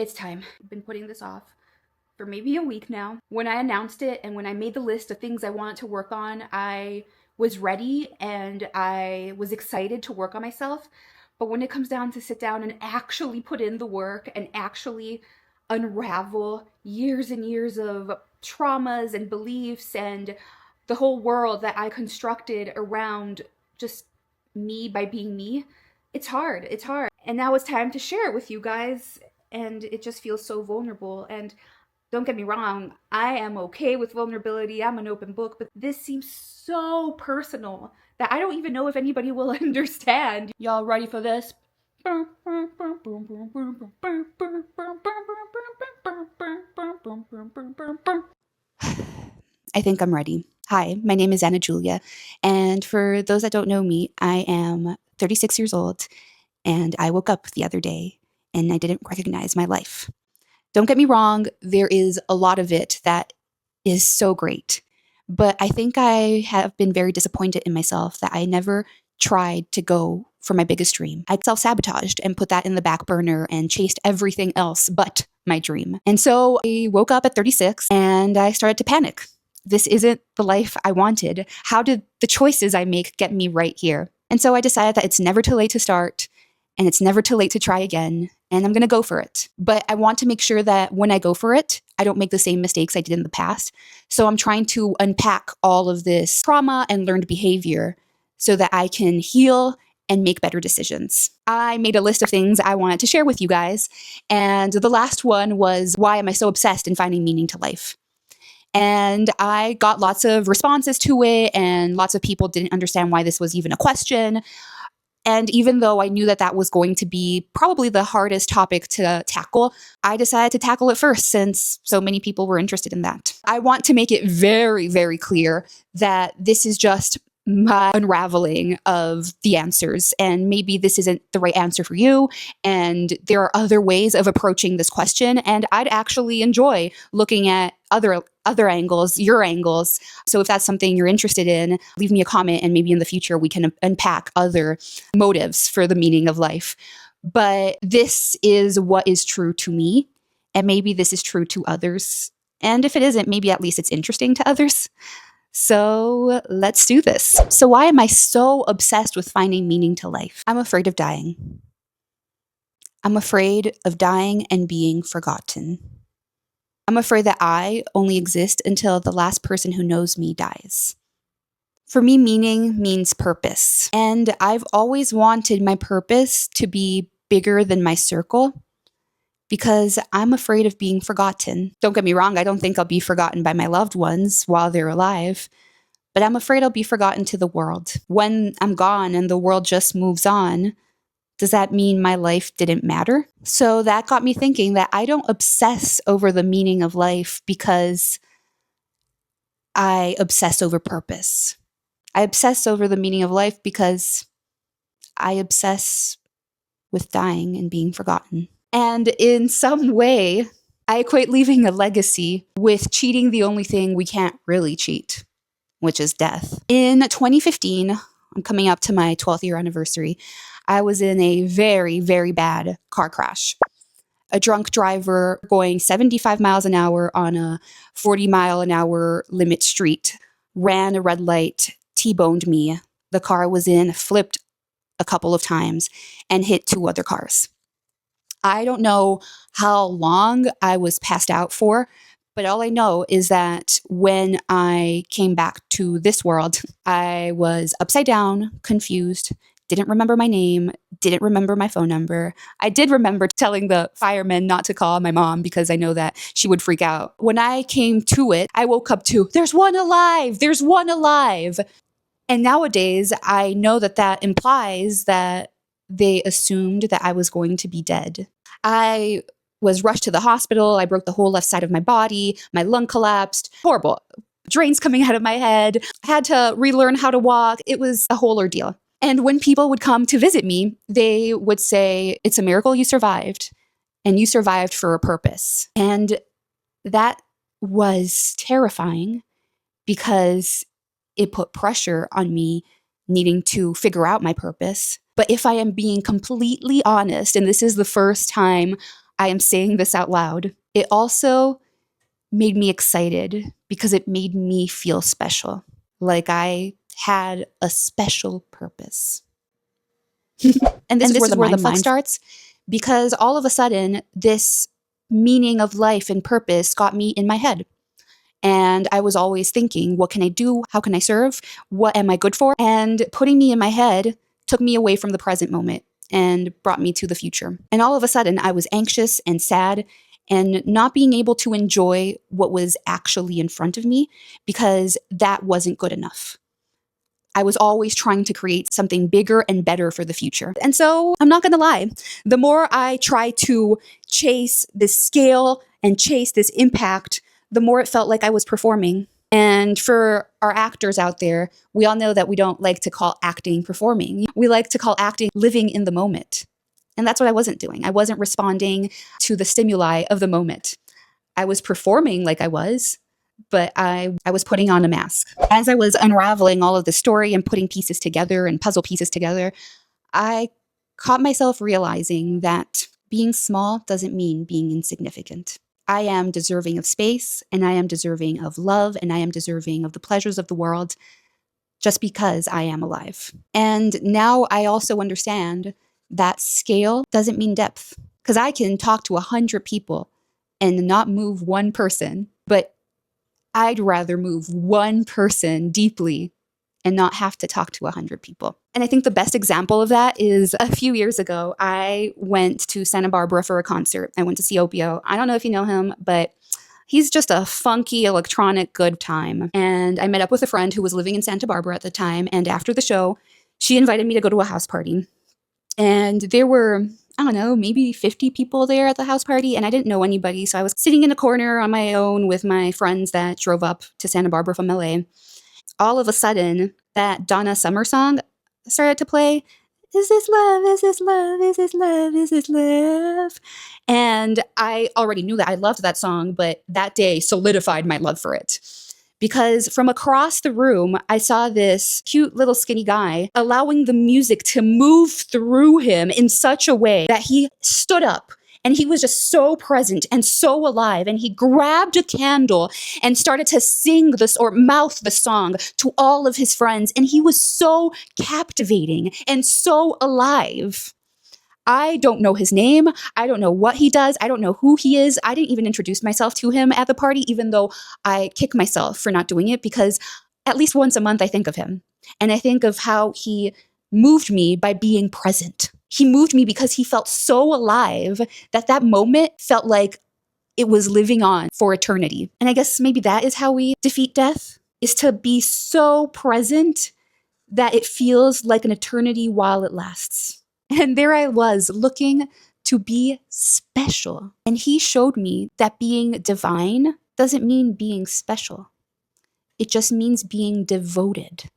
It's time. I've been putting this off for maybe a week now. When I announced it and when I made the list of things I wanted to work on, I was ready and I was excited to work on myself. But when it comes down to sit down and actually put in the work and actually unravel years and years of traumas and beliefs and the whole world that I constructed around just me by being me, it's hard. It's hard. And now it's time to share it with you guys. And it just feels so vulnerable. And don't get me wrong, I am okay with vulnerability. I'm an open book, but this seems so personal that I don't even know if anybody will understand. Y'all ready for this? I think I'm ready. Hi, my name is Anna Julia, and for those that don't know me, I am 36 years old, and I woke up the other day, and I didn't recognize my life. Don't get me wrong, there is a lot of it that is so great, but I think I have been very disappointed in myself that I never tried to go for my biggest dream. I self-sabotaged and put that in the back burner and chased everything else but my dream. And so I woke up at 36 and I started to panic. This isn't the life I wanted. How did the choices I make get me right here? And so I decided that it's never too late to start and it's never too late to try again, and I'm going to go for it. But I want to make sure that when I go for it, I don't make the same mistakes I did in the past. So I'm trying to unpack all of this trauma and learned behavior so that I can heal and make better decisions. I made a list of things I wanted to share with you guys, and the last one was, why am I so obsessed in finding meaning to life? And I got lots of responses to it, and lots of people didn't understand why this was even a question. And even though I knew that that was going to be probably the hardest topic to tackle, I decided to tackle it first since so many people were interested in that. I want to make it very, very clear that this is just my unraveling of the answers, and maybe this isn't the right answer for you, and there are other ways of approaching this question, and I'd actually enjoy looking at other angles, your angles. So if that's something you're interested in, leave me a comment, and maybe in the future we can unpack other motives for the meaning of life. But this is what is true to me, and maybe this is true to others, and if it isn't, maybe at least it's interesting to others. So let's do this. So why am I so obsessed with finding meaning to life? I'm afraid of dying. I'm afraid of dying and being forgotten. I'm afraid that I only exist until the last person who knows me dies. For me, meaning means purpose. And I've always wanted my purpose to be bigger than my circle, because I'm afraid of being forgotten. Don't get me wrong, I don't think I'll be forgotten by my loved ones while they're alive, but I'm afraid I'll be forgotten to the world. When I'm gone and the world just moves on, does that mean my life didn't matter? So that got me thinking that I don't obsess over the meaning of life because I obsess over purpose. I obsess over the meaning of life because I obsess with dying and being forgotten. And in some way, I equate leaving a legacy with cheating the only thing we can't really cheat, which is death. In 2015, I'm coming up to my 12th year anniversary, I was in a very, very bad car crash. A drunk driver going 75 miles an hour on a 40-mile-an-hour limit street ran a red light, T-boned me. The car I was in flipped a couple of times and hit 2 other cars. I don't know how long I was passed out for, but all I know is that when I came back to this world, I was upside down, confused, didn't remember my name, didn't remember my phone number. I did remember telling the firemen not to call my mom because I know that she would freak out. When I came to it, I woke up to, there's one alive, there's one alive. And nowadays, I know that that implies that they assumed that I was going to be dead. I was rushed to the hospital. I broke the whole left side of my body. My lung collapsed. Horrible. Drains coming out of my head. I had to relearn how to walk. It was a whole ordeal. And when people would come to visit me, they would say, it's a miracle you survived, and you survived for a purpose. And that was terrifying because it put pressure on me needing to figure out my purpose. But if I am being completely honest, and this is the first time I am saying this out loud. It also made me excited because it made me feel special, like I had a special purpose. And this is where the mind fuck starts, because all of a sudden, this meaning of life and purpose got me in my head. And I was always thinking, what can I do? How can I serve? What am I good for? And putting me in my head took me away from the present moment and brought me to the future. And all of a sudden, I was anxious and sad and not being able to enjoy what was actually in front of me because that wasn't good enough. I was always trying to create something bigger and better for the future. And so I'm not going to lie, the more I try to chase this scale and chase this impact, the more it felt like I was performing. And for our actors out there, we all know that we don't like to call acting performing. We like to call acting living in the moment. And that's what I wasn't doing. I wasn't responding to the stimuli of the moment. I was performing like I was, but I was putting on a mask. As I was unraveling all of the story and putting pieces together and puzzle pieces together, I caught myself realizing that being small doesn't mean being insignificant. I am deserving of space, and I am deserving of love, and I am deserving of the pleasures of the world just because I am alive. And now I also understand that scale doesn't mean depth, because I can talk to 100 people and not move one person, but I'd rather move one person deeply and not have to talk to 100 people. And I think the best example of that is a few years ago, I went to Santa Barbara for a concert. I went to see Opio. I don't know if you know him, but he's just a funky, electronic good time. And I met up with a friend who was living in Santa Barbara at the time. And after the show, she invited me to go to a house party. And there were, I don't know, maybe 50 people there at the house party, and I didn't know anybody. So I was sitting in a corner on my own with my friends that drove up to Santa Barbara from LA. All of a sudden, that Donna Summer song started to play. Is this love? Is this love? Is this love? Is this love? And I already knew that I loved that song, but that day solidified my love for it. Because from across the room, I saw this cute little skinny guy allowing the music to move through him in such a way that he stood up and he was just so present and so alive. And he grabbed a candle and started to sing this or mouth the song to all of his friends. And he was so captivating and so alive. I don't know his name. I don't know what he does. I don't know who he is. I didn't even introduce myself to him at the party, even though I kick myself for not doing it, because at least once a month I think of him. And I think of how he moved me by being present. He moved me because he felt so alive that that moment felt like it was living on for eternity. And I guess maybe that is how we defeat death, is to be so present that it feels like an eternity while it lasts. And there I was, looking to be special. And he showed me that being divine doesn't mean being special. It just means being devoted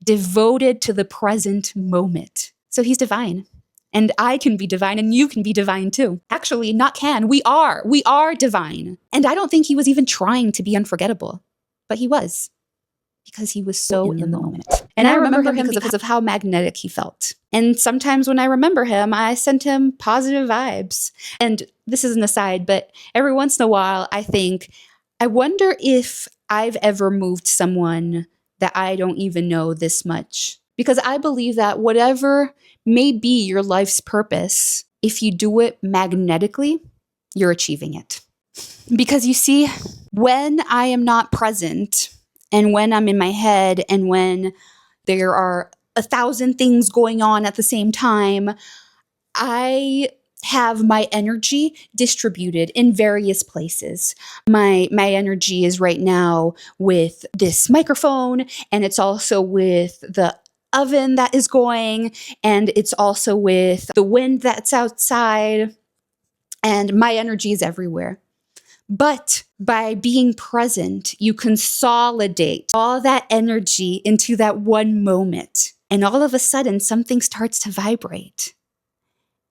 to the present moment. So he's divine. And I can be divine, and you can be divine too. Actually, not can, we are divine. And I don't think he was even trying to be unforgettable, but he was, because he was so in the moment. And I remember him because of how magnetic he felt. And sometimes when I remember him, I sent him positive vibes. And this is an aside, but every once in a while, I think, I wonder if I've ever moved someone that I don't even know this much. Because I believe that whatever may be your life's purpose, if you do it magnetically, you're achieving it. Because you see, when I am not present, and when I'm in my head, and when there are 1,000 things going on at the same time, I have my energy distributed in various places. My energy is right now with this microphone, and it's also with the oven that is going, and it's also with the wind that's outside, and my energy is everywhere. But by being present, you consolidate all that energy into that one moment. And all of a sudden, something starts to vibrate.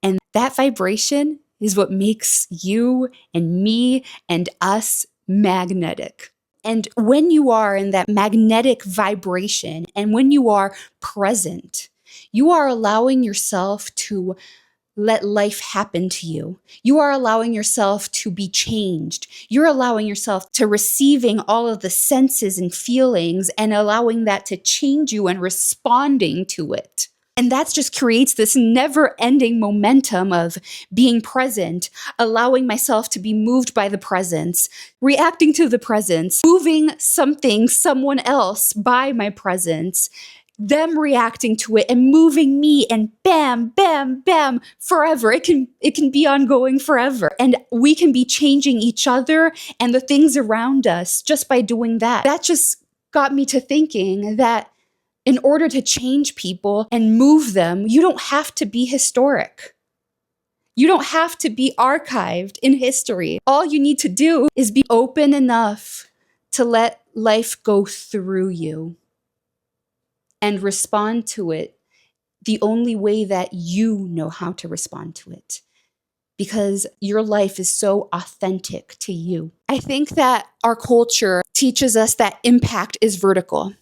And that vibration is what makes you and me and us magnetic. And when you are in that magnetic vibration, and when you are present, you are allowing yourself to let life happen to you. You are allowing yourself to be changed. You're allowing yourself to receiving all of the senses and feelings and allowing that to change you and responding to it. And that just creates this never ending momentum of being present, allowing myself to be moved by the presence, reacting to the presence, moving something, someone else by my presence, them reacting to it and moving me, and bam, bam, bam, forever. It can be ongoing forever. And we can be changing each other and the things around us just by doing that. That just got me to thinking that in order to change people and move them, you don't have to be historic. You don't have to be archived in history. All you need to do is be open enough to let life go through you and respond to it the only way that you know how to respond to it. Because your life is so authentic to you. I think that our culture teaches us that impact is vertical.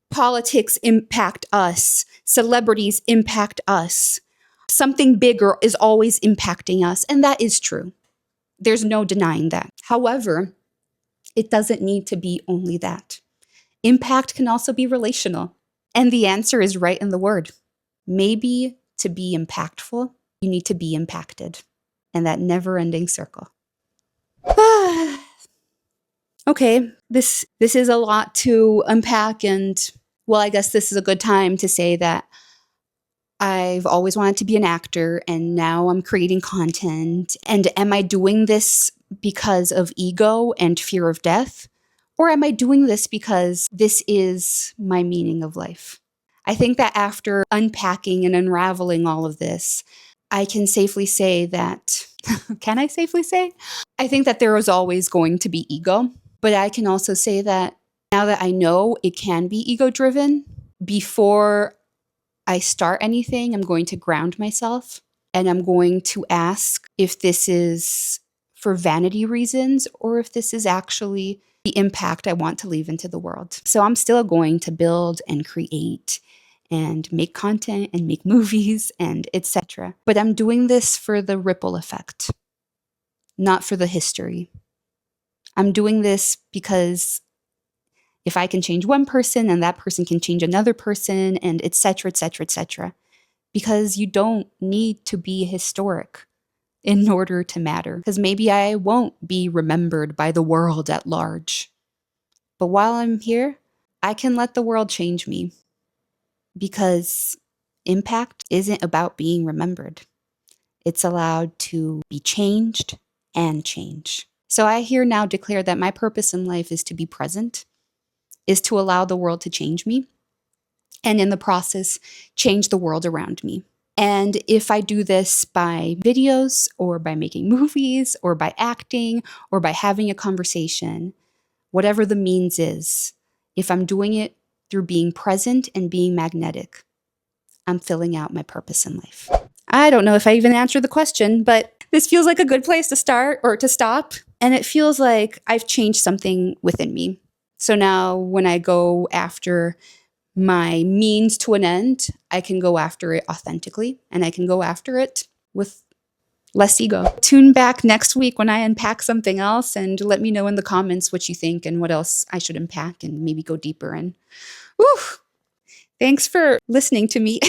Politics impact us. Celebrities impact us. Something bigger is always impacting us, and that is true. There's no denying that. However, it doesn't need to be only that. Impact can also be relational. And the answer is right in the word. Maybe to be impactful, you need to be impacted. And that never-ending circle. Okay, this is a lot to unpack, and well, I guess this is a good time to say that I've always wanted to be an actor, and now I'm creating content. And am I doing this because of ego and fear of death? Or am I doing this because this is my meaning of life? I think that after unpacking and unraveling all of this, I can safely say that, can I safely say? I think that there is always going to be ego, but I can also say that now that I know it can be ego driven, before I start anything, I'm going to ground myself and I'm going to ask if this is for vanity reasons or if this is actually the impact I want to leave into the world. So I'm still going to build and create and make content and make movies and etc. But I'm doing this for the ripple effect, not for the history. I'm doing this because if I can change one person and that person can change another person and etc., etc., etc., because you don't need to be historic in order to matter. Because maybe I won't be remembered by the world at large. But while I'm here, I can let the world change me. Because impact isn't about being remembered. It's allowed to be changed and change. So I here now declare that my purpose in life is to be present, is to allow the world to change me, and in the process, change the world around me. And if I do this by videos or by making movies or by acting or by having a conversation, whatever the means is, if I'm doing it through being present and being magnetic, I'm filling out my purpose in life. I don't know if I even answered the question, but this feels like a good place to start or to stop. And it feels like I've changed something within me. So now when I go after my means to an end, I can go after it authentically and I can go after it with less ego. Tune back next week when I unpack something else and let me know in the comments what you think and what else I should unpack and maybe go deeper in. Whew. Thanks for listening to me.